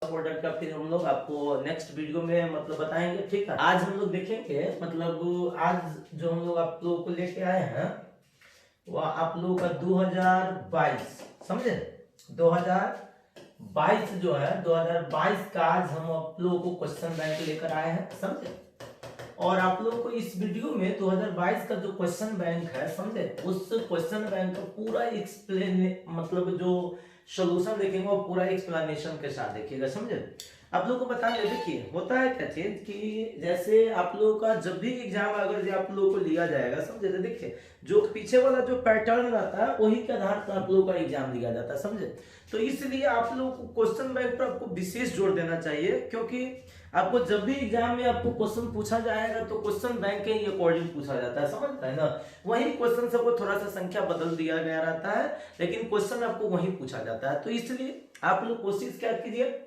Product का फिर हम लोग आपको नेक्स्ट वीडियो में मतलब बताएंगे, ठीक है। आज हम लोग देखेंगे मतलब आज जो हम लोग आप लोगों को लेके आए हैं वह आप लोगों का 2022 समझे। 2022 जो है 2022 का आज हम आप लोगों को क्वेश्चन बैंक लेकर आए हैं, समझे। और आप लोगों को इस वीडियो में 2022 का जो क्वेश्चन बैंक है समझे, उस क्वेश्चन बैंक का पूरा एक्सप्लेन मतलब जो सॉल्यूशन देखेंगे वो पूरा एक्सप्लेनेशन के साथ देखिएगा, समझे। आप लोगों को बता दें, देखिए होता है क्या चीज कि जैसे आप लोगों का जब भी एग्जाम अगर जो आप लोगों को लिया जाएगा समझे, तो देखिए जो पीछे वाला जो पैटर्न रहता है वही के आधार पर आप लोगों का एग्जाम लिया जाता है, समझे। तो इसलिए आप लोगों को क्वेश्चन बैंक पर आपको विशेष जोर देना चाहिए, क्योंकि आपको जब भी एग्जाम में आपको क्वेश्चन पूछा जाएगा तो क्वेश्चन बैंक के अकॉर्डिंग पूछा जाता है, समझ रहे हैं ना। वही क्वेश्चन सबको थोड़ा सा संख्या बदल दिया गया रहता है, लेकिन क्वेश्चन आपको वही पूछा जाता है। तो इसलिए आप लोग कोशिश क्या कीजिए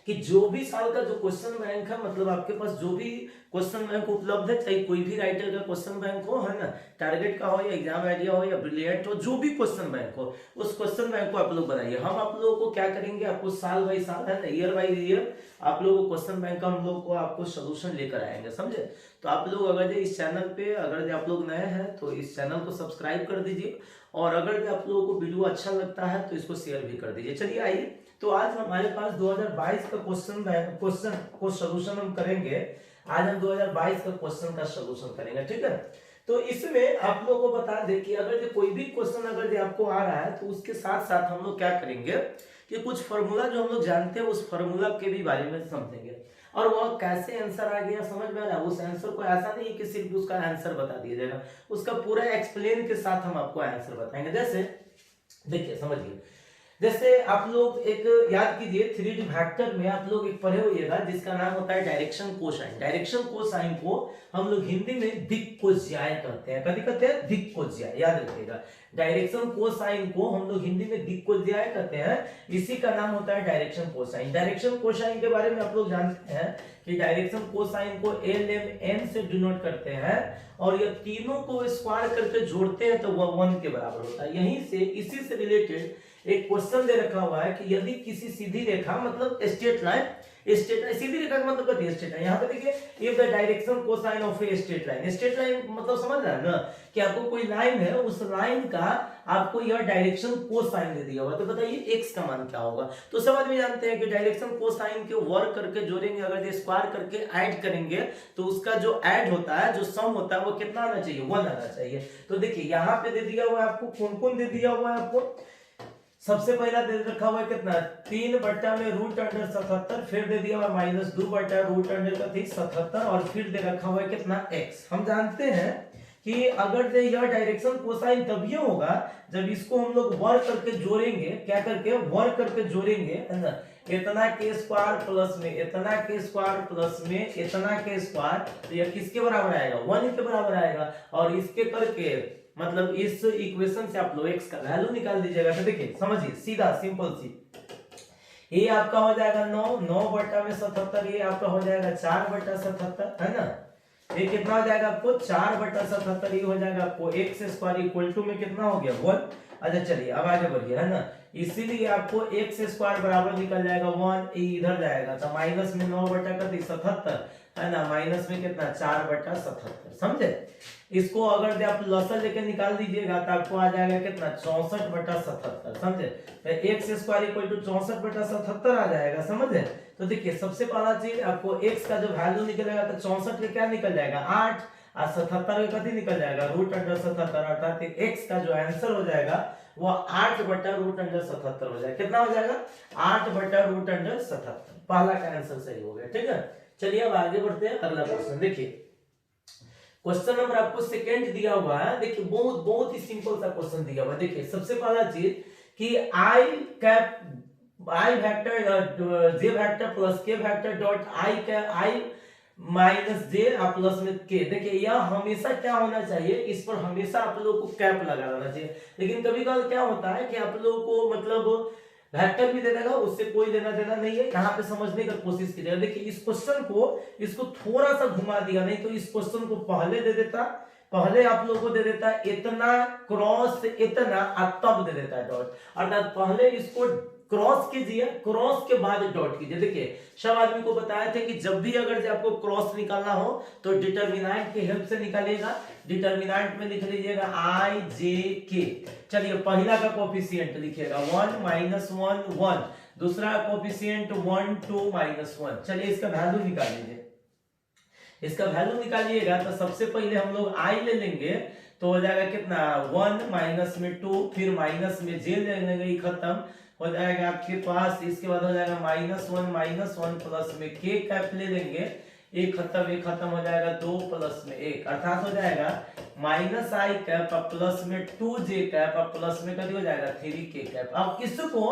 कि जो भी साल का जो क्वेश्चन बैंक है मतलब आपके पास जो भी क्वेश्चन बैंक उपलब्ध है, चाहे कोई भी राइटर का क्वेश्चन बैंक हो, है ना, टारगेट का हो या एग्जाम आइडिया हो या ब्रिलियंट हो, जो भी क्वेश्चन बैंक हो उस क्वेश्चन बैंक को आप लोग बनाइए। हम आप लोगों को क्या करेंगे, आपको साल बाई साल है ना, ईयर बाई ईयर आप लोगों को क्वेश्चन बैंक का हम लोग को आपको सोल्यूशन लेकर आएंगे, समझे। तो आप लोग अगर इस चैनल पे अगर आप लोग नए हैं तो इस चैनल को सब्सक्राइब कर दीजिए, और अगर आप लोगों को वीडियो अच्छा लगता है तो इसको शेयर भी कर दीजिए। चलिए आइए, तो आज हमारे पास 2022 का क्वेश्चन को सॉल्यूशन हम करेंगे। आज हम 2022 का क्वेश्चन का सॉल्यूशन करेंगे, ठीक है। तो इसमें आप लोगों को बता दें कि अगर कोई भी क्वेश्चन अगर आपको आ रहा है तो उसके साथ साथ हम लोग क्या करेंगे कि कुछ फॉर्मूला जो हम लोग जानते हैं उस फॉर्मूला के भी बारे में समझेंगे, और वह कैसे आंसर आ गया समझ में आ रहा है। उस आंसर को ऐसा नहीं कि सिर्फ उसका आंसर बता दिया जाएगा, उसका पूरा एक्सप्लेन के साथ हम आपको आंसर बताएंगे। जैसे देखिए समझिए, जैसे आप लोग एक याद कीजिए 3D वेक्टर में आप लोग एक पढ़े होइएगा जिसका नाम होता है डायरेक्शन कोसाइन। डायरेक्शन कोसाइन को हम लोग हिंदी में दिक्कोज्याय कहते हैं। कभी कहते हैं दिक्कोज्याय, याद रखिएगा। डायरेक्शन कोसाइन को हम लोग हिंदी में दिक्कोज्याय कहते हैं, इसी का नाम होता है डायरेक्शन कोसाइन। डायरेक्शन कोसाइन के बारे में आप लोग जानते हैं कि डायरेक्शन कोसाइन को LMN से डिनोट करते हैं, और ये तीनों को स्क्वायर करके जोड़ते हैं तो वह 1 के बराबर होता है। यहीं से इसी से रिलेटेड एक क्वेश्चन दे रखा हुआ है कि यदि किसी सीधी रेखा मतलब स्ट्रेट लाइन, सीधी रेखा का मतलब क्या है, स्ट्रेट लाइन। यहाँ पे देखिए if the direction cosine of a straight line, straight line मतलब समझ रहे हैं ना कि आपको कोई लाइन है, उस लाइन का आपको यह डायरेक्शन कोसाइन दे दिया हुआ, तो बताइए एक्स का मान क्या होगा। तो समझ में जानते हैं कि डायरेक्शन कोसाइन के वर्क करके जोड़ेंगे, अगर स्क्वायर करके ऐड करेंगे तो उसका जो ऐड होता है, जो सम होता है वो कितना आना चाहिए, 1 आना चाहिए। तो देखिए यहाँ पे दे दिया हुआ है आपको, कौन कौन दे दिया हुआ है आपको। सबसे पहला दे रखा हुआ है कितना, 3 बट्टा में रूट अंडर 77, फिर दे दिया हुआ -2 बट्टा रूट अंडर का 77, और फिर दे रखा हुआ है कितना x। हम जानते हैं कि अगर यह डायरेक्शन कोसाइन तभी होगा जब इसको हम लोग वर्क करके जोड़ेंगे, क्या करके वर्क करके जोड़ेंगे, है ना, इतना के स्क्वायर प्लस में इतना के स्क्वायर प्लस में इतना के स्क्वायर, तो यह किसके बराबर आएगा, 1 के बराबर आएगा। और इसके करके मतलब इस इक्वेशन से आप लोग x का वैल्यू निकाल दीजिएगा। तो देखिए समझिए, सीधा सिंपल सी, ये आपका हो जाएगा 9 बट्टा में 77, ये आपका हो जाएगा 4 बट्टा 77, है ना। ये कितना हो जाएगा आपको 4 बट्टा 77, ये हो जाएगा आपको x स्क्वायर इक्वल टू में कितना हो गया 1। अच्छा चलिए अब आगे बढ़िए, है ना, इसीलिए आपको x स्क्वायर बराबर निकल जाएगा 1, इधर जाएगा तो माइनस में 9 बट्टा का 77, है ना, माइनस में कितना 4 बट्टा 77, समझे। इसको अगर आप लॉसर लेके निकाल दीजिएगा तो आपको आ जाएगा कितना 64 बट्टा 77, समझे। तो x स्क्वायर इक्वल टू 64 बट्टा 77 आ जाएगा, समझे। तो देखिए सबसे पहला चीज आपको x का जो वैल्यू निकलेगा तो 64 का क्या निकल जाएगा 8, और 77 का कथी निकल जाएगा रूट अंडर 77, अर्थात x का जो आंसर हो जाएगा वो 8 बट्टा रूट अंडर 77 हो जाएगा। कितना हो जाएगा 8 बट्टा रूट अंडर 77, पहला का आंसर सही हो गया, ठीक है। चलिए अब आगे बढ़ते हैं, अगला क्वेश्चन देखिए। क्वेश्चन नंबर आपको सेकंड दिया हुआ है, देखिए बहुत बहुत ही सिंपल सा क्वेश्चन दिया हुआ है। देखिए सबसे पहला चीज कि i vector J vector plus के vector dot I minus J plus में के। देखिए यह हमेशा क्या होना चाहिए, इस पर हमेशा आप लोगों को कैप लगा देना चाहिए। लेकिन कभी कभी क्या होता है कि आप लोगों को मतलब वेक्टर भी दे देगा, उससे कोई लेना देना नहीं है, यहाँ पे समझने की कोशिश कीजिएगा। देखिए इस क्वेश्चन को इसको थोड़ा सा घुमा दिया, नहीं तो इस क्वेश्चन को पहले दे देता, पहले आप लोगों को दे देता है इतना क्रॉस इतना और तब दे देता है डॉट, अर्थात पहले इसको क्रॉस कीजिए, क्रॉस के बाद डॉट कीजिए। देखिए सब आदमी को बताया थे कि जब भी अगर आपको क्रॉस निकालना हो तो डिटरमिनेंट की हेल्प से निकालिएगा। डिटरमिनेंट में लिख लीजिएगा आई जे के। चलिए पहला का कोफिशिएंट लिखिएगा 1 -1 1, दूसरा कोफिशिएंट 1 2 -1। चलिए इसका वैल्यू निकाल लीजिए। इसका वैल्यू निकालिएगा तो सबसे पहले हम लोग आई ले लेंगे तो हो जाएगा कितना 1 माइनस में 2, फिर माइनस में जे ले लेंगे, खत्म हो जाएगा आपके पास। इसके बाद हो जाएगा -1 प्लस में के कैप ले लेंगे, एक खत्म हो जाएगा 2 प्लस में 1, अर्थात हो जाएगा माइनस आई कैप प्लस में 2 जे कैप प्लस में कभी हो जाएगा 3 के कैप। अब इसको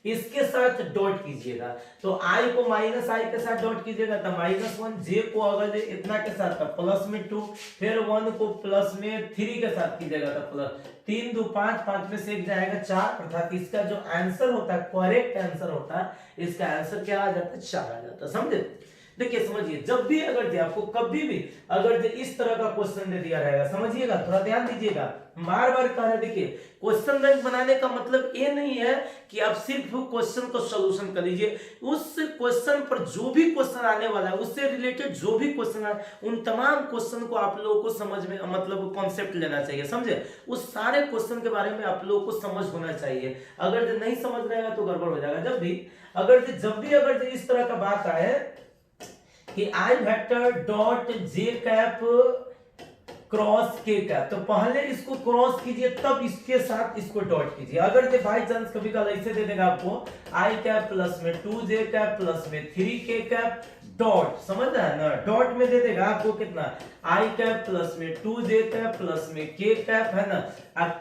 इसके साथ डॉट कीजिएगा तो i को माइनस आई के साथ डॉट कीजिएगा तो -1, जे को अगर इतना के साथ तो प्लस में 2, फिर 1 को प्लस में 3 के साथ कीजिएगा तो प्लस 3 2 5, 5 में से 1 जाएगा 4, अर्थात इसका जो आंसर होता है, करेक्ट आंसर होता है, इसका आंसर क्या आ जाता है 4 आ जाता है। समझे? देखिए समझिए, जब भी अगर आपको कभी भी अगर इस तरह का क्वेश्चन दे दिया रहेगा, समझिएगा, थोड़ा ध्यान दीजिएगा, बार बार कह रहे, देखिए क्वेश्चन बैंक बनाने का मतलब ये नहीं है कि आप सिर्फ क्वेश्चन को सॉल्यूशन कर लीजिए। उस क्वेश्चन पर जो भी क्वेश्चन आने वाला है, उससे रिलेटेड जो भी क्वेश्चन है, उन तमाम क्वेश्चन को आप लोगों को समझ में, मतलब कॉन्सेप्ट लेना चाहिए। समझे? उस सारे क्वेश्चन के बारे में आप लोगों को समझ होना चाहिए। अगर नहीं समझ रहेगा तो गड़बड़ हो जाएगा। जब भी अगर इस तरह का बात आए कि i vector dot j cap cross k cap, तो पहले इसको क्रॉस कीजिए तब इसके साथ इसको डॉट कीजिए। अगर बाई चांस कभी कल ऐसे दे देगा आपको आई कैप प्लस में 2 जे कैप प्लस में 3 के कैप डॉट, समझ रहा है ना, डॉट में दे देगा आपको कितना आई कैप प्लस में 2 जे कैप प्लस में के कैप, है ना,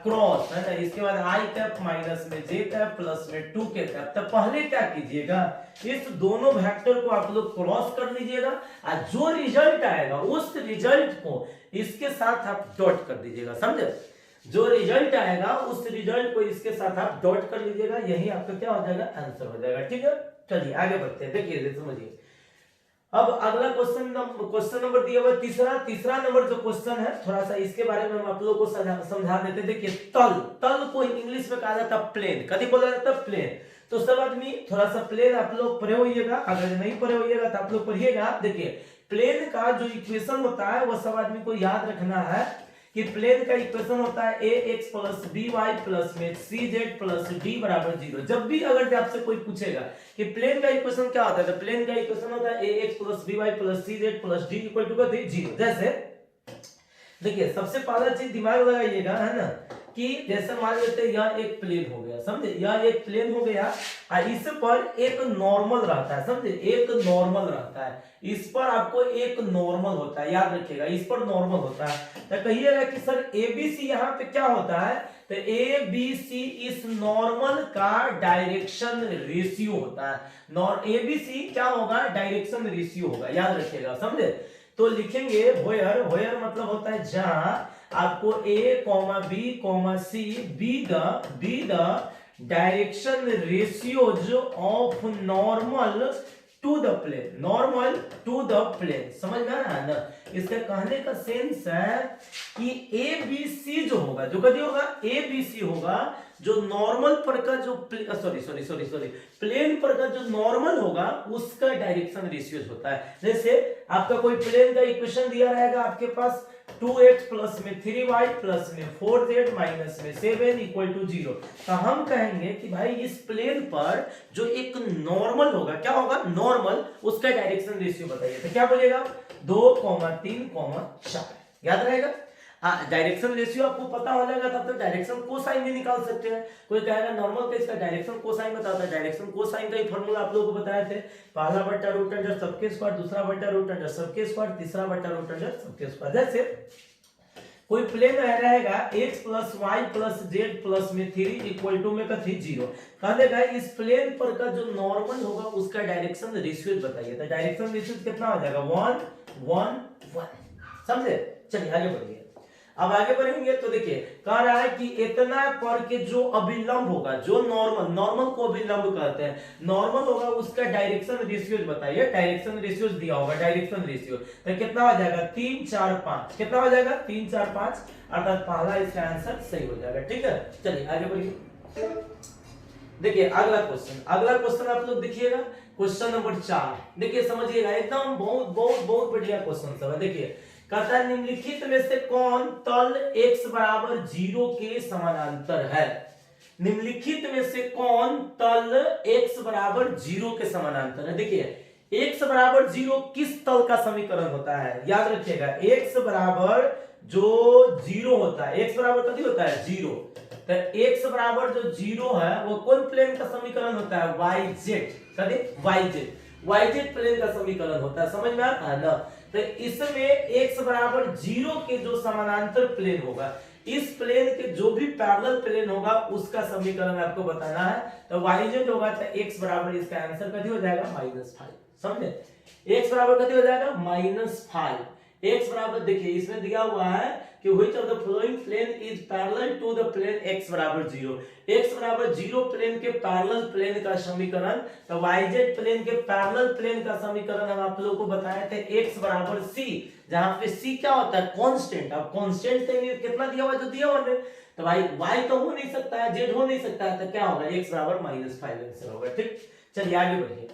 क्रॉस, है ना, इसके बाद आई कैप माइनस में जे कैप प्लस में 2 के कैप। तो पहले क्या कीजिएगा, इस दोनों वेक्टर को आप लोग क्रॉस कर लीजिएगा और जो रिजल्ट आएगा उस रिजल्ट को इसके साथ आप डॉट कर दीजिएगा। समझे? जो रिजल्ट आएगा उस रिजल्ट को इसके साथ आप डॉट कर लीजिएगा, यही आपका क्या हो जाएगा, आंसर हो जाएगा। ठीक है, चलिए आगे बढ़ते हैं। देखिए समझिए, अब अगला क्वेश्चन नंबर दिया हुआ तीसरा नंबर जो क्वेश्चन है, थोड़ा सा इसके बारे में हम आप लोगों को समझा देते। देखिए तल को इंग्लिश में कहा जाता है प्लेन, कभी बोला जाता है प्लेन। तो सब आदमी थोड़ा सा प्लेन आप लोग पढ़े होइएगा, अगर नहीं पढ़े होइएगा तो आप लोग पढ़िएगा। देखिए प्लेन का जो इक्वेशन होता है वो सब आदमी को याद रखना है कि प्लेन का इक्वेशन होता है ax प्लस by प्लस में cz प्लस d बराबर 0। जब भी अगर आपसे कोई पूछेगा कि प्लेन का इक्वेशन क्या होता है, तो प्लेन का इक्वेशन होता है ax plus by plus cz plus d equal to 0। जैसे देखिए सबसे पहला चीज दिमाग लगाइएगा, है ना, कि जैसे मान लेते हैं यह एक प्लेन हो गया, समझे, यह एक प्लेन हो गया और इस पर एक नॉर्मल रहता है, समझे, एक नॉर्मल रहता है, इस पर आपको एक नॉर्मल होता है, याद रखिएगा, इस पर नॉर्मल होता है। तो कहिएगा कि सर ABC यहाँ पे क्या होता है, तो ABC इस नॉर्मल का डायरेक्शन रेशियो होता है। ABC क्या होगा, डायरेक्शन रेशियो होगा, याद रखिएगा, समझे। तो लिखेंगे व्हेयर मतलब होता है जहां आपको A, B, C be the direction ratios of normal to the plane, समझ में आ रहा है ना। इसका कहने का सेंस है कि ABC जो होगा, जो कभी होगा ABC होगा, जो नॉर्मल पर का जो प्लेन पर का जो नॉर्मल होगा उसका डायरेक्शन रेशियो होता है। जैसे आपका कोई प्लेन का इक्वेशन दिया रहेगा आपके पास 2x प्लस में 3y प्लस में 4z माइनस में 7 इक्वल टू 0, तो हम कहेंगे कि भाई इस प्लेन पर जो एक नॉर्मल होगा, क्या होगा, नॉर्मल, उसका डायरेक्शन रेशियो बताइए। तो क्या बोलेगा, 2, 3, 4, याद रहेगा। डायरेक्शन रेशियो आपको पता हो जाएगा तब तो डायरेक्शन कोसाइन भी निकाल सकते हैं। कोई कहेगा नॉर्मल का इसका डायरेक्शन कोसाइन बताता है, डायरेक्शन कोसाइन का ही फार्मूला आप लोगों को बताए थे, पहला बटा रूट अंडर सबके स्क्वायर, दूसरा बटा रूट अंडर सबके स्क्वायर, तीसरा बटा रूट अंडर सबके स्क्वायर। जैसे कोई प्लेन रहेगा x plus Y plus Z plus में 3 इक्वल टू में कथी 0, कह देगा इस प्लेन पर का जो नॉर्मल होगा उसका डायरेक्शन रेशियो बताइए। तो डायरेक्शन रेशियो कितना हो जाएगा, 1, 1, 1, समझे। चलिए आगे बढ़िए। अब आगे बढ़ेंगे तो देखिए कह रहा है कि इतना पर के जो अभिलंब होगा, जो नॉर्मल को अभिलंब कहते हैं, नॉर्मल होगा उसका डायरेक्शन रेशियो बताइए। डायरेक्शन रेशियो दिया होगा, डायरेक्शन रेशियो तो कितना हो जाएगा, 3, 4, 5, कितना हो जाएगा, 3, 4, 5, अर्थात पहला इसका आंसर सही हो जाएगा। ठीक है, चलिए आगे बढ़िए। देखिए अगला क्वेश्चन आप लोग देखिएगा, क्वेश्चन नंबर 4। देखिए समझिएगा, एकदम बहुत बहुत बहुत बढ़िया क्वेश्चन सब है। देखिए कहता है निम्नलिखित में से कौन तल x बराबर 0 के समानांतर है। निम्नलिखित में से कौन तल x बराबर 0 के समानांतर है। देखिए x बराबर 0 किस तल का समीकरण होता है, याद रखिएगा x बराबर जो 0 होता है, x बराबर कभी होता है 0, तो x बराबर जो 0 है वो कौन प्लेन का समीकरण होता है, yz, कभी yz प्लेन का समीकरण होता है, समझ में आता है ना। तो इसमें x बराबर 0 के जो समानांतर प्लेन होगा, इस प्लेन के जो भी पैरेलल प्लेन होगा उसका समीकरण आपको बताना है। तो yz होगा तो x बराबर, इसका आंसर कभी हो जाएगा -5, समझे। x बराबर कभी हो जाएगा -5। x बराबर देखिए इसमें दिया हुआ है कि which of the following plane is parallel to the plane x बराबर 0। x बराबर 0 प्लेन के पैरेलल प्लेन का समीकरण, तो yz प्लेन के पैरेलल प्लेन का समीकरण हम आप लोगों को बताए थे x बराबर c, जहां पे c क्या होता है, कांस्टेंट। अब कांस्टेंट से कितना दिया हुआ, जो दिया हुआ है, तो भाई y तो हो नहीं सकता है, z हो नहीं सकता है, तो क्या होगा, x बराबर -5 आंसर होगा। ठीक, चलिए आगे बढ़िए।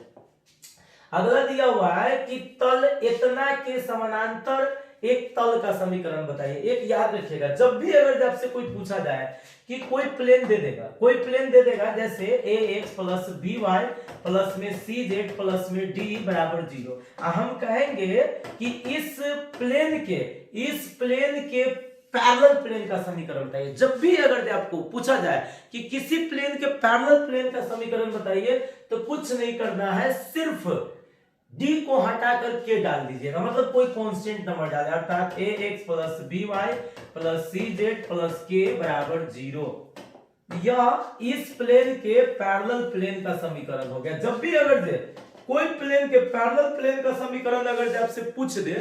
अगला दिया हुआ है कि तल इतना के समानांतर एक तल का समीकरण बताइए। एक याद रखिएगा, जब भी अगर आपसे कोई पूछा जाए कि कोई प्लेन दे देगा, जैसे ax प्लस by प्लस में cz प्लस में d बराबर 0, हम कहेंगे कि इस प्लेन के पैरेलल प्लेन का समीकरण बताइए। जब भी अगर आपको पूछा जाए कि किसी प्लेन के पैरेलल प्लेन का समीकरण बताइए, तो कुछ नहीं करना है, सिर्फ d को हटाकर k डाल दीजिएगा, मतलब कोई कांस्टेंट नंबर डाले, अर्थात ax plus by plus cz plus k बराबर 0। यह इस प्लेन के पैरेलल प्लेन का समीकरण हो गया। जब भी अगर कोई प्लेन के पैरेलल प्लेन का समीकरण अगर आपसे पूछ दे,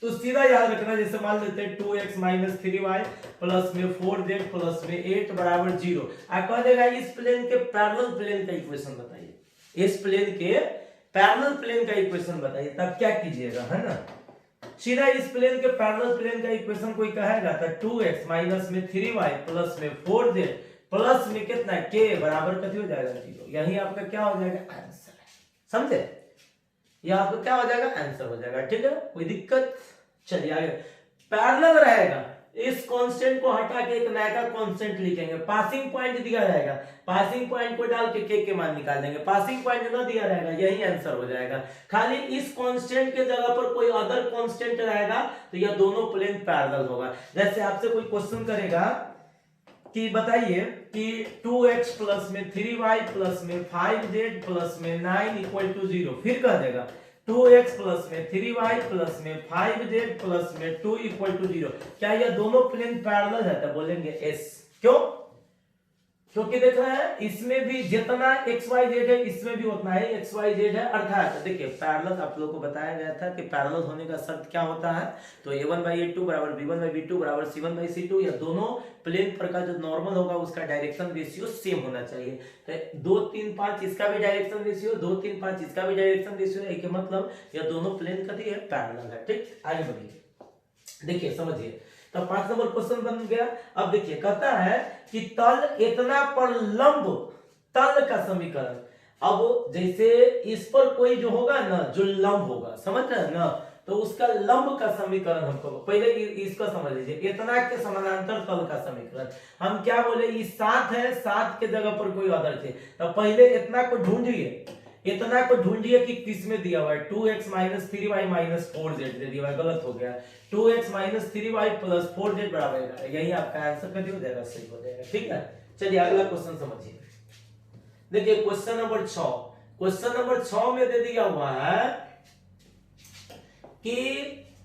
तो सीधा याद रखना, जैसे मान लेते हैं 2x माइनस 3y प्लस में 4z प्लस में 8 बराबर 0। आप कह देगा इस प्लेन के पैरेलल प्लेन का इक्वेशन बताइए, इस प्लेन के पैरेलल प्लेन का इक्वेशन बताइए, तब क्या कीजिएगा, है ना, सीधा इस प्लेन के पैरेलल प्लेन का इक्वेशन कोई कहेगा तो 2x माइनस में 3y प्लस में 4z प्लस में कितना k बराबर कथी हो जाएगा 0। यही आपका क्या हो जाएगा, आंसर, समझे, यह आपका क्या हो जाएगा, आंसर हो जाएगा। ठीक है, कोई दिक्कत। चलिए आगे, पैरेलल रहेगा, इस कांस्टेंट को हटा के एक नया का कांस्टेंट लिखेंगे, पासिंग पॉइंट दिया रहेगा, पासिंग पॉइंट को डाल के k के मान निकाल देंगे, पासिंग पॉइंट ना दिया रहेगा, यही आंसर हो जाएगा। खाली इस कांस्टेंट के जगह पर कोई अदर कांस्टेंट रहेगा तो यह दोनों प्लेन पैरेलल होगा। जैसे आपसे कोई क्वेश्चन करेगा कि बताइए कि 2x प्लस में 3y प्लस में 5z प्लस में 9 इक्वल टू 0, फिर कह देगा 2x प्लस में 3y प्लस में 5z प्लस में 2 इक्वल टू 0, क्या ये दोनों प्लेन पैरेलल है, तो बोलेंगे यस। क्यों, क्योंकि देख रहे हैं इसमें भी जितना xyz है इसमें भी उतना ही xyz है। अर्थात देखिए पैरेलल आप लोगों को बताया गया था कि पैरेलल होने का शर्त क्या होता है, तो a1/a2 बराबर b1/b2 बराबर c1/c2, या दोनों प्लेन पर का जो नॉर्मल होगा उसका डायरेक्शन रेशियो सेम होना चाहिए। तो 2 3 5 इसका भी डायरेक्शन रेशियो, 2 3 5 इसका भी डायरेक्शन रेशियो है, इसका मतलब यह दोनों प्लेन कथी है, पैरेलल है। ठीक, आगे बढ़िए, देखिए समझिए, तो 5 नंबर क्वेश्चन बन गया। अब देखिए कहता है कि तल इतना पर लंब तल का समीकरण। अब जैसे इस पर कोई जो होगा ना, जो लंब होगा, समझ रहे हैं ना, तो उसका लंब का समीकरण हमको पहले इसको समझ लीजिए, इतना के समानांतर तल का समीकरण। हम क्या बोले, ये 7 है, 7 के जगह पर कोई अदर थे, तो पहले इतना को ढूंढिए, इतना को ढूंढिए कि किस में दिया हुआ है, 2x minus 3y minus 4z दे दिया हुआ है, गलत हो गया, 2x minus 3y plus 4z बराबर है, यही आपका आंसर कभी हो जाएगा, सही हो जाएगा। ठीक है, चलिए अगला क्वेश्चन समझिए। देखिए क्वेश्चन नंबर 6, क्वेश्चन नंबर 6 में दे दिया हुआ है कि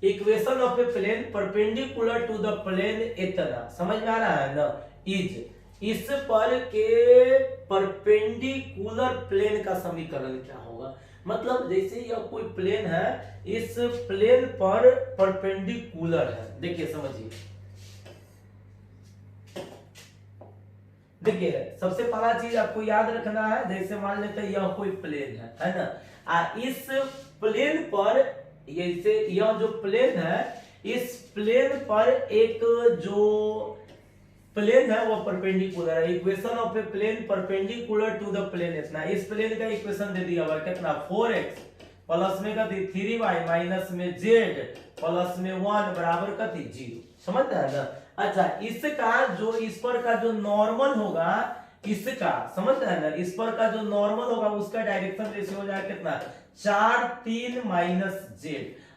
equation of a plane perpendicular to the plane इतना, समझ में आ रहा है ना, इज इस पर के परपेंडिकुलर प्लेन का समीकरण क्या होगा। मतलब जैसे यह कोई प्लेन है, इस प्लेन पर परपेंडिकुलर है, देखिए समझिए, देखिए सबसे पहला चीज आपको याद रखना है, जैसे मान लेते हैं यह कोई प्लेन है ना, इस प्लेन पर, जैसे यह जो प्लेन है, इस प्लेन पर एक जो प्लेन है वो परपेंडिकुलर है, equation of a plane perpendicular to the plane इतना, इस प्लेन का इक्वेशन दे दिया हुआ कितना 4x प्लस में कथी 3y माइनस में z प्लस में 1 बराबर कथी 0, समझता है ना। अच्छा इसका जो इस पर का जो नॉर्मल होगा, इसका समझता है ना, इस पर का जो नॉर्मल होगा उसका डायरेक्शन रेशियो हो जाएगा कितना 4 3 माइनस z।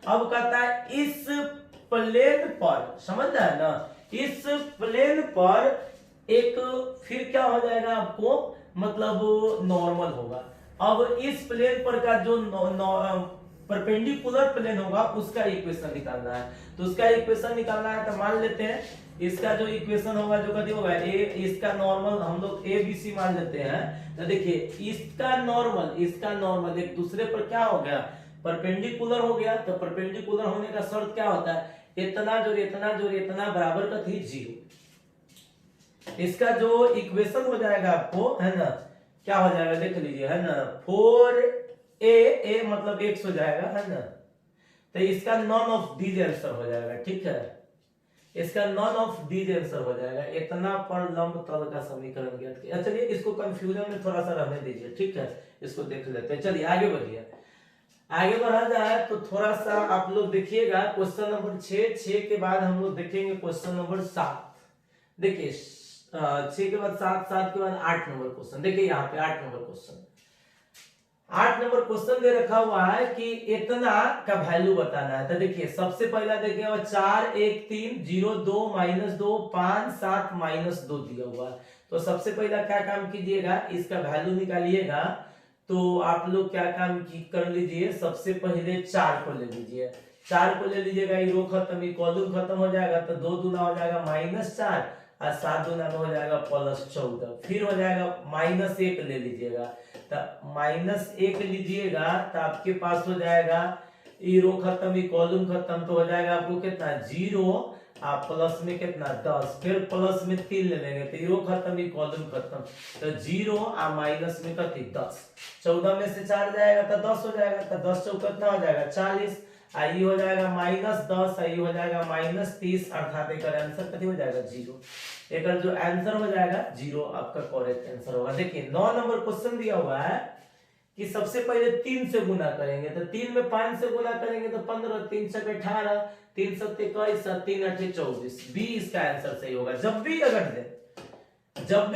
अब कहता है इस प्लेन पर, समझता है ना, इस प्लेन पर एक फिर क्या हो जाएगा आपको मतलब नॉर्मल होगा। अब इस प्लेन पर का जो परपेंडिकुलर प्लेन होगा उसका इक्वेशन निकालना है, तो उसका इक्वेशन निकालना है तो मान लेते हैं इसका जो इक्वेशन होगा जो कभी होगा ए, इसका नॉर्मल हम लोग ए बी सी मान लेते हैं। तो देखिए इसका नॉर्मल एक दूसरे पर क्या हो गया परपेंडिकुलर हो गया, तो परपेंडिकुलर होने का शर्त क्या होता है इतना जोड़ इतना बराबर का थी 0। इसका जो इक्वेशन हो जाएगा आपको है ना क्या हो जाएगा देख लीजिए है ना 4a मतलब x हो जाएगा है ना, तो इसका नॉन ऑफ दीज आंसर हो जाएगा, ठीक है, इसका नॉन ऑफ दीज आंसर हो जाएगा इतना पर लंब तल का समीकरण ज्ञात किया। चलिए इसको कंफ्यूजन में थोड़ा सा रहने दीजिए, ठीक है, इसको देख लेते हैं। चलिए आगे बढ़िए, आगे बढ़ा जाए तो थोड़ा सा आप लोग देखिएगा क्वेश्चन नंबर 6 के बाद हम लोग देखेंगे क्वेश्चन नंबर 7। देखिए 6 के बाद 7 के बाद 8 नंबर क्वेश्चन। देखिए यहाँ पे 8 नंबर क्वेश्चन, 8 नंबर क्वेश्चन दे रखा हुआ है कि इतना का वैल्यू बताना है। तो देखिए सबसे पहला देखिए 4 1 3 0 2 -2 5 7 -2 दिया हुआ है। तो सबसे पहला क्या काम कीजिएगा इसका वैल्यू निकालिएगा। तो आप लोग क्या काम कर लीजिए सबसे पहले 4 को ले लीजिए, 4 को ले लीजिएगा, ये रो खत्म ये कॉलम खत्म हो जाएगा, तो 2 दूना हो जाएगा -4 और 7 दूना में हो जाएगा +14, फिर हो जाएगा -1 ले लीजिएगा, तो -1 लीजिएगा तो आपके पास हो जाएगा ये रो खत्म ये कॉलम खत्म, तो हो जाएगा आपको कितना 0 आप प्लस में कितना 10, फिर प्लस में 3 ले लेंगे तो रो खत्म ये कॉलम खत्म, तो 0 और माइनस में कति 10, 14 में से 4 जाएगा तो 10 हो जाएगा, तो 10 चौक कितना हो जाएगा 40, आई हो जाएगा -10 आई हो जाएगा -30, अर्थात एक आंसर कति हो जाएगा 0। एक जो आंसर हो जाएगा 0 आपका करेक्ट आंसर होगा। देखिए 9 नंबर क्वेश्चन दिया हुआ है कि सबसे पहले 3 से गुना करेंगे, तो 3 में 5 से गुना करेंगे तो 15, 3 से 18, 3 से 21, 3 8 24, बी इसका आंसर सही होगा। जब भी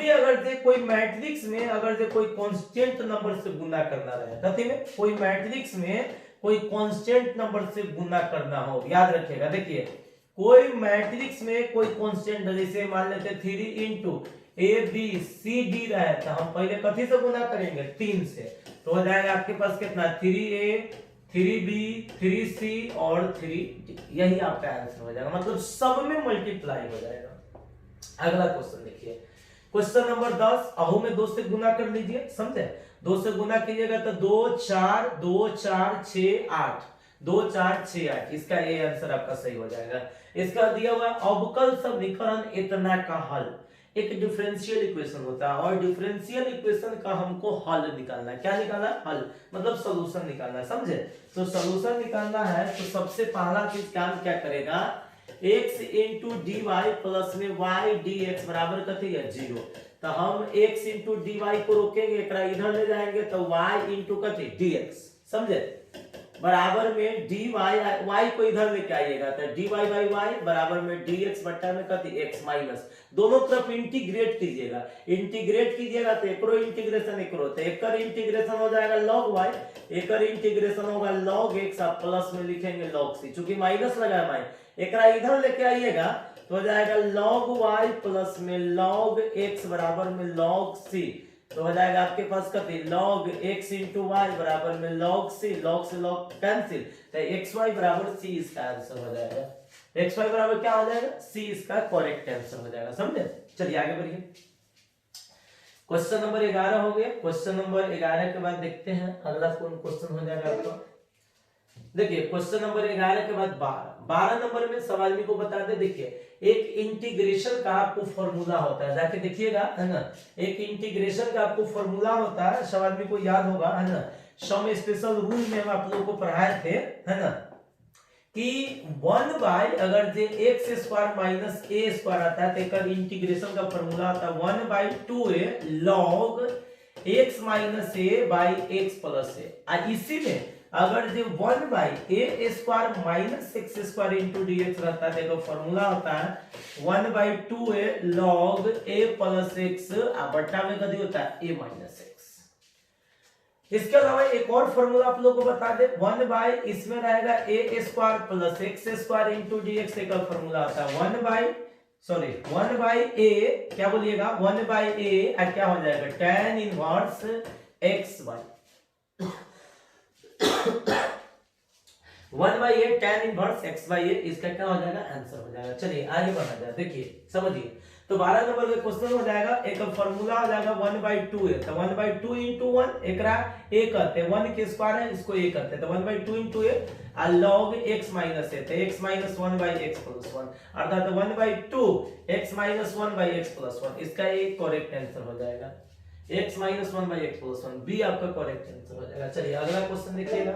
अगर दे कोई मैट्रिक्स में अगर दे कोई कांस्टेंट नंबर से गुना करना रहे, कथी में कोई मैट्रिक्स में कोई कांस्टेंट नंबर से गुना करना हो, याद रखिएगा। देखिए कोई मैट्रिक्स में कोई कांस्टेंट जैसे मान लेते 3 इंटू ABCD रहे तो हम पहले कथी से गुना करेंगे 3 से, तो हो जाएगा आपके पास कितना 3A 3B 3C और 3D, यही आपका आंसर हो जाएगा, मतलब सब में मल्टीप्लाई हो जाएगा। अगला क्वेश्चन देखिए क्वेश्चन नंबर 10, अहो में 2 से गुना कर लीजिए, समझे, 2 से गुना कीजिएगा तो 2 4 6 8 2 4 6 8, इसका ये आंसर आपका सही हो जाएगा। इसका दिया हुआ अवकल समीकरण इतना का हल, एक डिफरेंशियल इक्वेशन होता है और डिफरेंशियल इक्वेशन का हमको हल निकालना है। क्या निकालना है हल मतलब सॉल्यूशन निकालना है, समझे। तो सॉल्यूशन निकालना है तो सबसे पहला चीज काम क्या करेगा x into D Y plus में y dx बराबर कथी है 0, तो हम x इंटू डी वाई को रोकेंगे इधर ले जाएंगे तो y इंटू कथी dx, समझे, बराबर में dy y को इधर लेके आइएगा तो dy बाई y बराबर में dx बट्टा में कथी x माइनस, दोनों तरफ इंटीग्रेट कीजिएगा तो एकरो इंटीग्रेशन एकरो, तो एकर इंटीग्रेशन हो जाएगा log y, एकर इंटीग्रेशन होगा log x, आप प्लस में लिखेंगे log c, चूंकि माइनस लगा है माइनस, एकरा इधर लेके आइएगा तो हो जाएगा log y प्लस में log x बराबर में log c, तो हो जाएगा आपके पास कथी log x इंटू वाई बराबर में log c, log से log कैंसिल, तो xy बराबर c इसका आंसर हो जाएगा। xy बराबर क्या हो जाएगा c इसका करेक्ट आंसर हो जाएगा, समझे। चलिए आगे बढ़िए, क्वेश्चन नंबर 11 हो गया। क्वेश्चन नंबर 11 के बाद देखते हैं अगला कौन क्वेश्चन हो जाएगा आपका। देखिए क्वेश्चन नंबर 11 के बाद 12 नंबर में सवाल को बता दे। देखिए एक इंटीग्रेशन का आपको फॉर्मूला होता है, जाके देखिएगा है ना, एक इंटीग्रेशन का आपको फॉर्मूला होता है, सवाल को याद होगा है ना, सम स्पेशल रूल में हम आप लोगों को पढ़ाए थे है ना, कि 1 बाय अगर जे एक्स स्क्वायर माइनस ए स्क्वायर आता है तो एक इंटीग्रेशन का फॉर्मूला आता है 1/2a log x minus a by x plus a. इसी में अगर जो 1/a square minus x square into d x रहता है तो फॉर्मूला होता है 1/2a log a plus x बट्टा में कभी होता है a माइनस एक्स। इसके अलावा एक और फॉर्मूला आप लोगों को बता दे 1 इसमें रहेगा a square plus x square into d x का फॉर्मूला आता है 1/a क्या बोलिएगा 1/a क्या हो जाएगा tan inverse xy 1/a tan inverse xy इसका क्या हो जाएगा आंसर हो जाएगा। चलिए आगे बढ़ा जाए, देखिए समझिए। तो 12 नंबर का क्वेश्चन हो जाएगा, एक फॉर्मूला हो जाएगा 1/2 तो 1/2 into 1 एकरा a करते 1 के स्क्वायर है इसको a करते तो 1/2 into a log x minus a तो x minus 1/x plus 1 अर्थात 1/2 x minus 1/x plus 1 इसका एक करेक्ट आंसर हो जाएगा। x minus 1/x plus 1 B आपका करेक्ट आंसर हो जाएगा। चलिए अगला क्वेश्चन देखिएगा।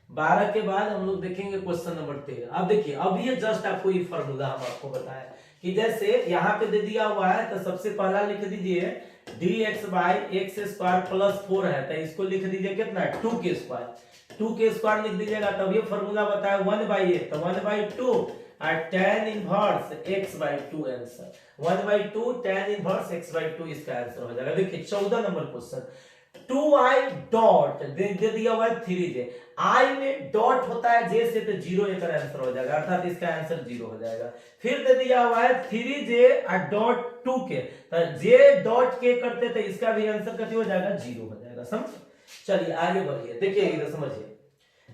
12 के बाद हम लोग देखेंगे क्वेश्चन नंबर 13। अब देखिए अब ये जस्ट आपको ये फॉर्मूला हम आपको बताया कि जैसे यहाँ पे दे दिया हुआ है तो सबसे पहला लिख दीजिए dx by x square plus 4 है तो इसको लिख दीजिए कितना 2 के स्क्वायर लिख दीजिएगा। तब ये फॉर्मूला बताया 1/a तो 1/2 और tan inverse x/2 answer 1/2 tan inverse x/2 इसका आंसर हो जाएगा। देखिए 14 नंबर क्वेश्चन 2i डॉट दे दिया हुआ है 3j i में डॉट होता है j से तो 0 एक आंसर हो जाएगा अर्थात इसका आंसर 0 हो जाएगा। फिर दे दिया हुआ है 3j और डॉट 2k तो j डॉट k करते तो इसका भी आंसर कितना हो जाएगा 0 हो जाएगा। समझ। चलिए आगे बढ़िए, देखिए इधर समझिए।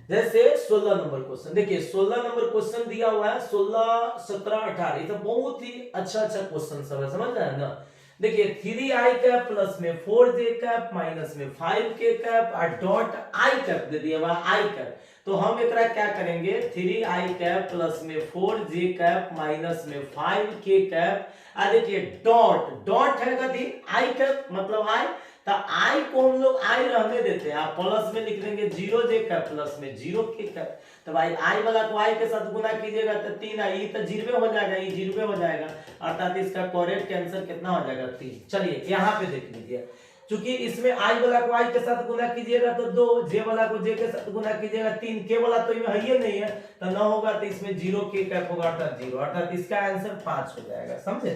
जैसे 16 नंबर क्वेश्चन देखिए 16 नंबर क्वेश्चन दिया हुआ है 16 17 18 ये तो बहुत ही अच्छा क्वेश्चन सब है, समझ रहे हैं ना। देखिए 3i कैप प्लस में 4j कैप माइनस में 5k कैप और डॉट i कैप दे दिया हुआ i कैप तो हम एकरा क्या करेंगे 3i कैप प्लस में 4j कैप माइनस में 5k कैप देखिए डॉट है कभी i कैप मतलब i तो i को हम लोग i रहने देते हैं आप प्लस में लिख देंगे 0j कैप प्लस में 0k कैप तो भाई i वाला को i के साथ गुना कीजिएगा तो 3i तो 0 हो जाएगा, ये 0 हो जाएगा अर्थात इसका करेक्ट आंसर कितना हो जाएगा 3। चलिए यहाँ पे देख लीजिए क्योंकि इसमें i वाला को i के साथ गुना कीजिएगा तो 2 j वाला को j के साथ गुना कीजिएगा 3 k वाला तो ये है ही नहीं है तो न होगा तो इसमें 0k कैप होगा अर्थात 0 अर्थात इसका आंसर 5 हो जाएगा। समझे।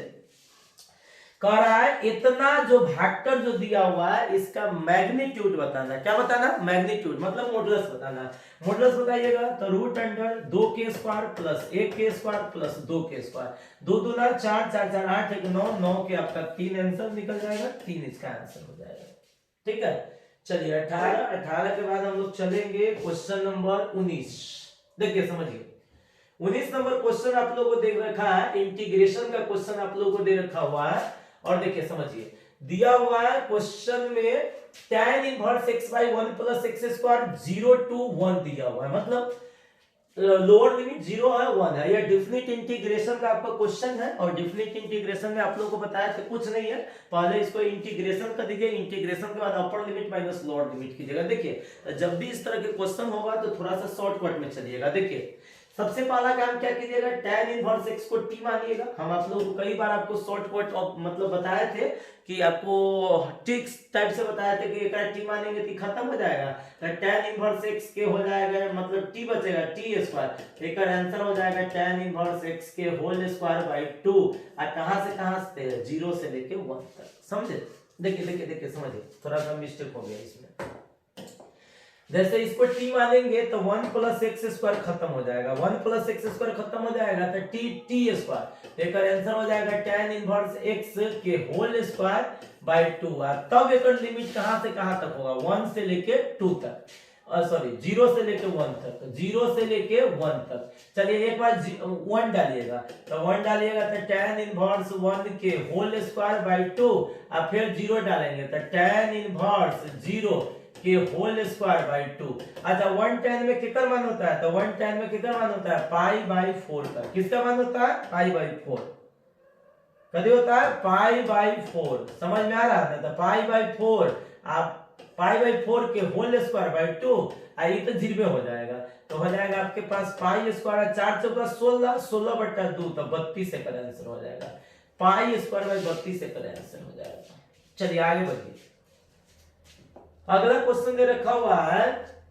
कह रहा है इतना जो वेक्टर जो दिया हुआ है इसका मैग्नीट्यूड बताना है। क्या बताना? मैग्नीट्यूड मतलब मॉडुलस बताना है। मॉडुलस बताइएगा तो root under 2k square plus 1k square plus 2k square 2 दूना 4 4 4 8 1 9 9 के आपका 3 आंसर निकल जाएगा 3 इसका आंसर हो जाएगा। ठीक है। चलिए 18 के बाद हम लोग चलेंगे क्वेश्चन नंबर 19। देखिए समझिए 19 नंबर क्वेश्चन आप लोगों को दे रखा है, इंटीग्रेशन का क्वेश्चन आप लोगों को दे रखा हुआ है और देखिए समझिए दिया हुआ है क्वेश्चन में tan inverse x/1 plus x square 0 to 1 दिया हुआ है मतलब लोअर लिमिट 0 है 1 है। यह डिफिनिट इंटीग्रेशन का आपका क्वेश्चन है और डिफिनिट इंटीग्रेशन में आप लोगों को बताया था कुछ नहीं है, पहले इसको इंटीग्रेशन कर दीजिए, इंटीग्रेशन के बाद upper limit minus lower limit कीजिएगा। देखिए जब भी इस तरह के क्वेश्चन होगा तो थोड़ा सा शॉर्टकट में चलिएगा। देखिए सबसे पहला काम क्या कीजिएगा tan इनवर्स x को t मानिएगा। हम आप लोगों को कई बार आपको शॉर्टकट मतलब बताए थे कि आपको ट्रिक्स टाइप से बताए थे कि एकरा t मानेंगे तो खत्म हो जाएगा तो tan इनवर्स x के हो जाएगा मतलब t बचेगा t स्क्वायर एक आंसर हो जाएगा tan इनवर्स x के होल स्क्वायर बाय 2 और कहां से 0 से लेके 1 तक। समझे। देखिए समझिए थोड़ा सा मिस्टेक हो गया इसमें। जैसे इसको t मानेंगे तो 1 प्लस एक्स स्क्वायर खत्म हो जाएगा 1 प्लस एक्स स्क्वायर खत्म हो जाएगा तो t स्क्वायर एक आंसर हो जाएगा tan इनवर्स x के होल स्क्वायर बाय 2 तब एक लिमिट कहां से कहां तक होगा 1 से लेके 2 तक सॉरी 0 से लेके 1 तक 0 से लेके 1 तक। चलिए एक बार 1 डालिएगा तो 1 डालिएगा तो tan इनवर्स 1 के होल स्क्वायर बाय 2 और फिर 0 डालेंगे तो tan इनवर्स 0 के होल स्क्वायर बाय 2। अच्छा 110 में कितना मान होता है तो 110 में कितना मान होता है पाई बाय 4 का। किसका मान होता है पाई बाय 4 कभी होता है पाई बाय 4। समझ में आ रहा है तो पाई बाय 4 आप पाई बाई 4 के होल स्क्वायर बाई 2 आई तो 0 हो जाएगा। तो हो जाएगा आपके पास पाई स्क्वायर 4 चौका 16, 16 बटा 2 तो 32 का आंसर हो जाएगा। पाई स्क्वायर बाई 32 का आंसर हो जाएगा। चलिए आगे बढ़िए। अगला क्वेश्चन दे रखा हुआ है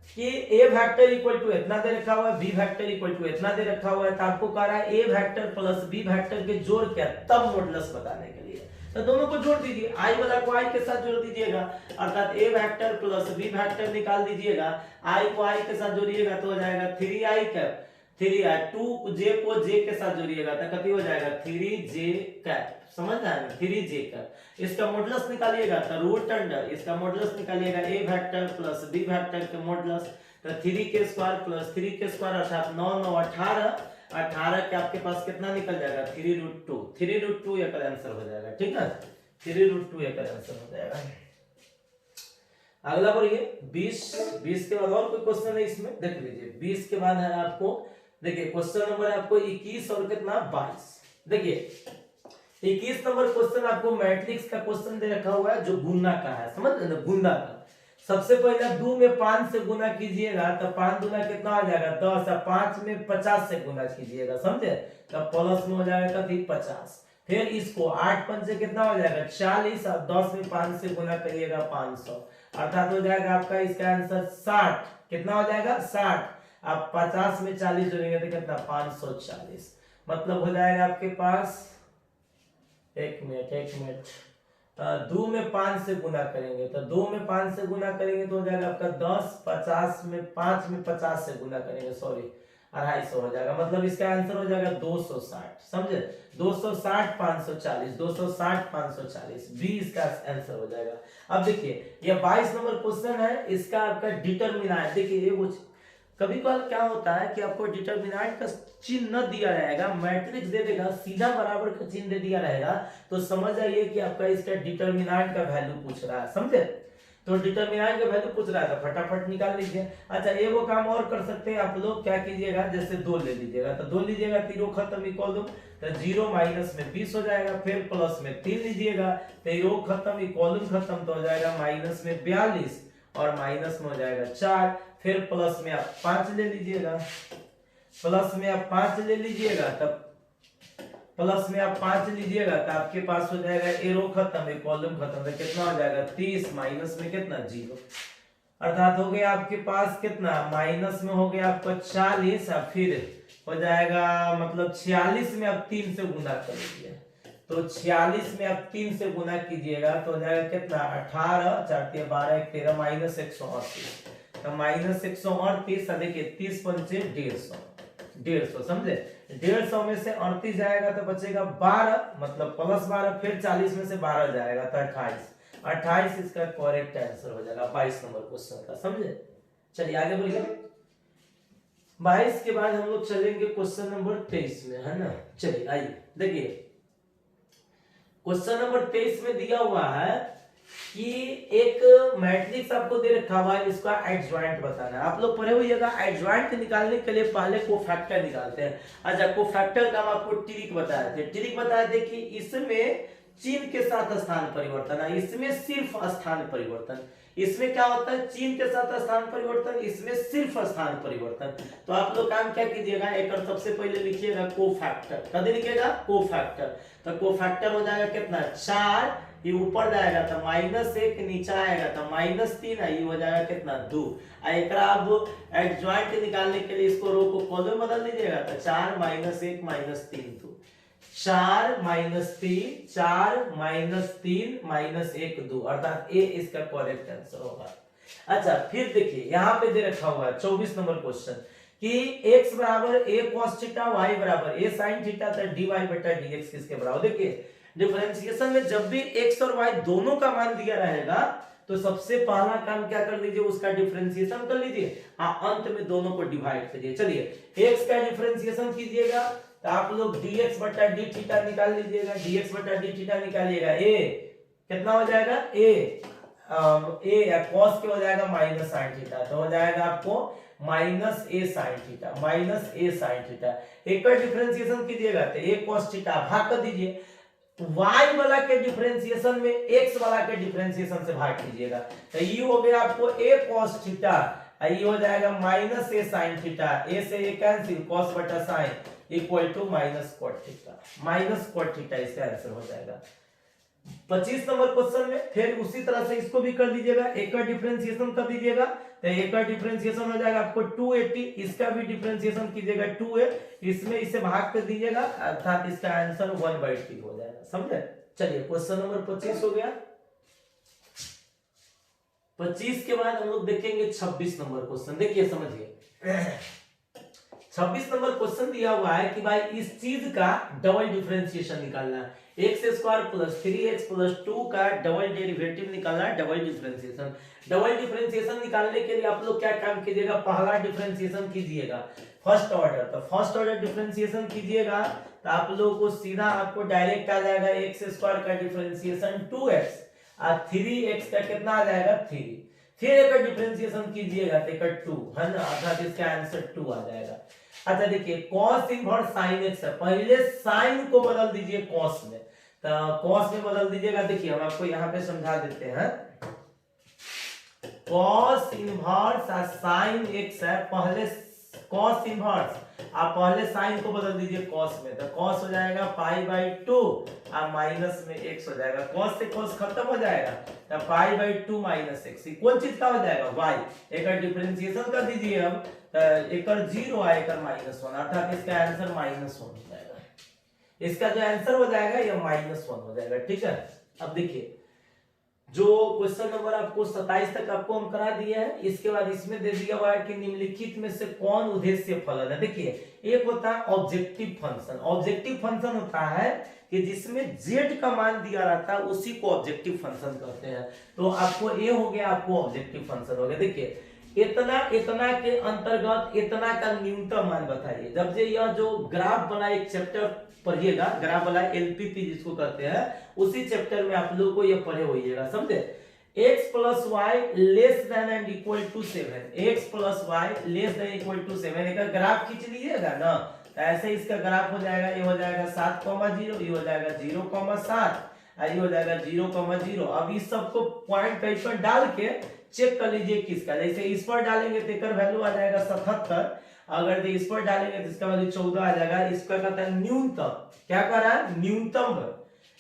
कि a वेक्टर इक्वल टू इतना दे रखा हुआ है, b वेक्टर इक्वल टू इतना दे रखा हुआ है, तो आपको कह रहा है a vector plus b vector के जोड़ क्या तब मॉडुलस बताने के लिए। तो दोनों को जोड़ दीजिए, i वाला को i के साथ जोड़ दीजिएगा, अर्थात a vector plus b vector निकाल दीजिएगा, i को i के साथ जोड़िएगा तो हो जाएगा 3i कैप, 3i 2j को j के साथ जोड़िएगा तो कितनी हो जाएगा 3j कैप। समझ आएगा 3j कैप। इसका मॉडुलस निकालिएगा तो रूट अंडर, इसका मॉडुलस निकालिएगा a vector plus b vector के मॉडुलस तो 3 के स्क्वायर प्लस 3 के स्क्वायर अर्थात 9 9 18, 18 के आपके पास कितना निकल जाएगा 3√2, 3√2 एक आंसर हो जाएगा। ठीक है 3√2 एक आंसर हो जाएगा। अगला बढ़िए 20 के बाद और कोई क्वेश्चन है इसमें देख लीजिए। 20 के बाद है आपको देखिए क्वेश्चन नंबर है आपको 21 और कितना 22। देखिए 21 नंबर क्वेश्चन आपको मैट्रिक्स का क्वेश्चन दे रखा हुआ है जो गुना का है, समझ रहे ना गुना का। सबसे पहले 2 में 5 से गुना कीजिएगा तो 5 दूना कितना हो जाएगा 10 और 5 में 50 से गुना कीजिएगा, समझे तो प्लस में हो जाएगा कभी 50। फिर इसको 8 5 से कितना हो जाएगा 40 और 10 में 5 से गुना करिएगा 500, अर्थात हो जाएगा आपका इसका आंसर 60। कितना हो जाएगा 60। आप 50 में 40 जोड़ेंगे तो कितना 540, मतलब हो जाएगा आपके पास एक मिनट 2 में 5 से गुना करेंगे तो 2 में 5 से गुना करेंगे तो हो जाएगा आपका 10, 50 में 5 में 50 से गुना करेंगे सॉरी 250 हो जाएगा, मतलब इसका आंसर हो जाएगा 260। समझे 260 540, 260 540 बी इसका आंसर हो जाएगा। अब देखिए ये 22 नंबर क्वेश्चन है, इसका आपका डिटरमिनेंट देखिए ये कभी कभार क्या होता है कि आपको डिटरमिनेंट का चिन्ह न दिया रहेगा, मैट्रिक्स दे देगा सीधा बराबर का चिन्ह दे दिया रहेगा तो समझ जाइए कि आपका इसका डिटरमिनेंट का वैल्यू पूछ रहा है, समझे। तो डिटरमिनेंट का वैल्यू पूछ रहा है तो फटाफट निकाल लीजिए। अच्छा ये वो काम और कर सकते हैं आप लोग, क्या कीजिएगा जैसे 2 ले लीजिएगा तो 2 लीजिएगा तीनों खत्म इक्वल दो तो 0 माइनस में 20 हो जाएगा, फिर प्लस में 3 लीजिएगा तीनों खत्म इक्वल खत्म तो हो जाएगा माइनस में 42 और माइनस में हो जाएगा 4, फिर प्लस में आप 5 ले लीजिएगा, प्लस में आप 5 ले लीजिएगा तब प्लस में आप 5 लीजिएगा तो आपके पास हो जाएगा एरो खत्म कॉलम खत्म तो कितना हो जाएगा 30 माइनस में कितना 0, अर्थात हो गया आपके पास कितना माइनस में हो गया आपका 40 और फिर हो जाएगा मतलब 46 में आप 3 से गुना कर लीजिए तो 46 में आप 3 से गुना कीजिएगा तो हो जाएगा कितना 18 4 12 13 माइनस 138 तो माइनस 138 देखिए 30 पंचे 150 समझे 150 में से 38 जाएगा तो बचेगा 12 मतलब प्लस 12 फिर 40 में से 12 जाएगा तो 28 इसका करेक्ट आंसर हो जाएगा 22 नंबर क्वेश्चन का, समझे। चलिए आगे बढ़िए 22 के बाद हम लोग चलेंगे क्वेश्चन नंबर 23 में, है ना। चलिए आइए देखिए क्वेश्चन नंबर 23 में दिया हुआ है कि एक मैट्रिक्स आपको दे रखा हुआ है, इसका एडजॉइंट बताना है। आप लोग पढ़े हुएगा एडजॉइंट निकालने के लिए पहले कोफैक्टर निकालते हैं। अच्छा कोफैक्टर का हम आपको ट्रिक बताए थे कि इसमें चिन्ह के साथ स्थान परिवर्तन है, इसमें सिर्फ स्थान परिवर्तन। इसमें क्या होता है चिन्ह के साथ स्थान परिवर्तन, इसमें सिर्फ स्थान परिवर्तन। तो आप लोग काम क्या कीजिएगा एक सबसे पहले लिखिएगा कोफैक्टर, कभी लिखिएगा कोफैक्टर तो कोफैक्टर हो जाएगा कितना 4, ये ऊपर जाएगा तो -1 नीचे आएगा तो -3 ये हो जाएगा कितना 2। एकरा अब एडजॉइंट निकालने के लिए इसको रो को कॉलम बदल दीजिएगा तो 4 -1 -3 2 4 -3 4 -3 -1 2 अर्थात ए इसका करेक्ट आंसर होगा। अच्छा फिर देखिए यहाँ पे दे रखा हुआ है 24 नंबर क्वेश्चन कि x बराबर a cos थीटा y बराबर a sin थीटा तो dy बटा dx किसके बराबर। देखिए डिफरेंशिएशन में जब भी x और y दोनों का मान दिया रहेगा तो सबसे पहला काम क्या कर लीजिए उसका डिफरेंशिएशन कर लीजिए, अंत में दोनों को डिवाइड करिए। चलिए x का डिफरेंशिएशन कीजिएगा तो आप लोग dx बटा d थीटा निकाल लीजिएगा, dx बटा d थीटा निकालिएगा a कितना हो जाएगा a या cos के हो जाएगा माइनस sin थीटा तो हो जाएगा आपको -a sin थीटा एक का डिफरेंशिएशन कीजिएगा तो a cos थीटा भाग कर दीजिए y वाला के डिफरेंशिएशन में x वाला के डिफरेंशिएशन से भाग कीजिएगा। तो ये हो गया आपको a cos थीटा, ये हो जाएगा minus a sin theta, a से a कैंसिल, cos बटा sin equal to minus cot theta, minus cot theta इसका आंसर हो जाएगा। 25 नंबर क्वेश्चन में फिर उसी तरह से इसको भी कर दीजिएगा, एक का डिफरेंशिएशन कर दीजिएगा, तो एक का डिफरेंशिएशन हो जाएगा आपको 280, इसका भी डिफरेंशिएशन कीजिएगा 2a, इसमें इसे भाग कर दीजिएगा, अर्थात इसका आंसर 1/3 हो जाएगा। समझे? चलिए क्वेश्चन नंबर 25 हो गया। 25 के बाद हम लोग देखेंगे 26 नंबर क्वेश्चन। देखिए समझिए, 26 नंबर क्वेश्चन दिया हुआ है कि भाई इस चीज का डबल डिफरेंशिएशन निकालना है, x² प्लस 3x प्लस 2 का डबल डेरिवेटिव निकालना है, डबल डिफरेंशिएशन। डबल डिफरेंशिएशन निकालने के लिए आप लोग क्या काम कीजिएगा, पहला डिफरेंशिएशन कीजिएगा फर्स्ट ऑर्डर, तो फर्स्ट ऑर्डर डिफरेंशिएशन कीजिएगा तो आप लोगों को सीधा आपको डायरेक्ट आ जाएगा x² का डिफरेंशिएशन 2x और 3x का कितना आ जाएगा 3, फिर एक डिफरेंशिएशन कीजिएगा तो एक 2 है ना, अर्थात इसका आंसर 2 आ जाएगा। अच्छा देखिए cos इनवर्स sin x है, पहले sin को बदल दीजिए cos में, तो cos में बदल दीजिएगा। देखिए हम आपको यहाँ पे समझा देते हैं, cos इनवर्स और sin x है, पहले cos इनवर्स आप पहले sin को बदल दीजिए cos में, तो cos हो जाएगा π/2 और माइनस में x हो जाएगा, cos से cos खत्म हो जाएगा, तो π/2 माइनस x कौन चीज का हो जाएगा y, एक डिफरेंशिएशन कर दीजिए अब, एक 0 और एक -1, अर्थात इसका आंसर -1 हो जाएगा। इसका जो आंसर हो जाएगा ये -1 हो जाएगा। ठीक है, अब देखिए जो क्वेश्चन नंबर आपको 27 तक आपको हम करा दिए हैं, इसके बाद इसमें दे दिया हुआ है कि निम्नलिखित में से कौन उद्देश्य फलन है। देखिए एक होता है ऑब्जेक्टिव फंक्शन, ऑब्जेक्टिव फंक्शन होता है कि जिसमें z का मान दिया रहता है उसी को ऑब्जेक्टिव फंक्शन कहते हैं। तो आपको ये हो गया, आपको ऑब्जेक्टिव फंक्शन हो गया। देखिए इतना इतना के अंतर्गत इतना का न्यूनतम मान बताइए। जब से यह जो ग्राफ वाला एक चैप्टर पढ़िएगा, ग्राफ वाला एलपीपी जिसको कहते हैं, उसी चैप्टर में आप लोग को ये पढ़े होइएगा। समझे? x + y less than and equal to 7, x + y less than equal to 7 का ग्राफ खींच लीजिएगा ना, तो ऐसे इसका ग्राफ हो जाएगा, ये हो जाएगा 7,0, ये हो जाएगा 0,7, ये हो जाएगा 0,0। अब इस सबको पॉइंट पर डाल के चेक कर लीजिए किसका, जैसे इस पर डालेंगे तो इसका वैल्यू आ जाएगा 77, अगर तो इस पर डालेंगे तो इसका वैल्यू 14 आ जाएगा। इसका कहता है न्यूनतम, क्या कर रहा है न्यूनतम,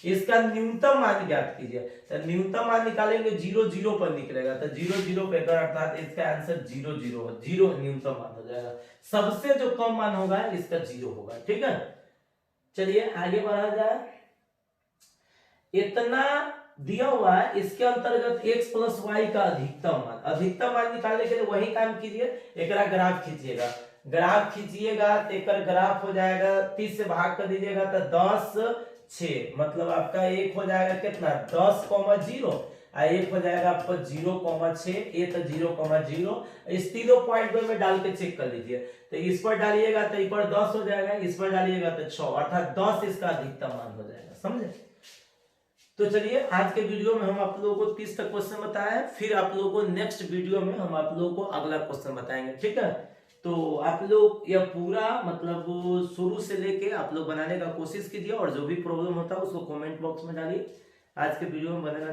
इसका न्यूनतम मान ज्ञात कीजिए, तो न्यूनतम मान निकालेंगे 0 0 पर निकलेगा, तो 0 0 पे कर, अर्थात इसका आंसर 0 0 0 न्यूनतम मान हो जाएगा। सबसे जो कम मान होगा इसका 0 होगा। ठीक है, चलिए आगे बढ़ा जाए। इतना दिया हुआ है, इसके अंतर्गत x + y का अधिकतम मान निकालने के लिए वही काम कीजिए, एक ग्राफ खींचिएगा, ग्राफ खींचिएगा तो एक ग्राफ हो जाएगा 30 से भाग कर दीजिएगा तो 10 6, मतलब आपका एक हो जाएगा कितना 10,0 और एक हो जाएगा आपको 0,6, ये तो 0,0। इस तीनों पॉइंट में डाल के चेक कर लीजिए, तो इस पर डालिएगा तो इस पर 10 हो जाएगा, इस पर डालिएगा तो 6, अर्थात 10 इसका अधिकतम मान हो जाएगा। समझे? तो चलिए आज के वीडियो में हम आप लोगों को 30 तक क्वेश्चन बताया है, फिर आप लोगों को नेक्स्ट वीडियो में हम आप लोगों को अगला क्वेश्चन बताएंगे। ठीक है, तो आप लोग यह पूरा मतलब शुरू से लेके आप लोग बनाने का कोशिश कीजिए, और जो भी प्रॉब्लम होता है उसको कमेंट बॉक्स में डालिए। आज के वीडियो में बने रहने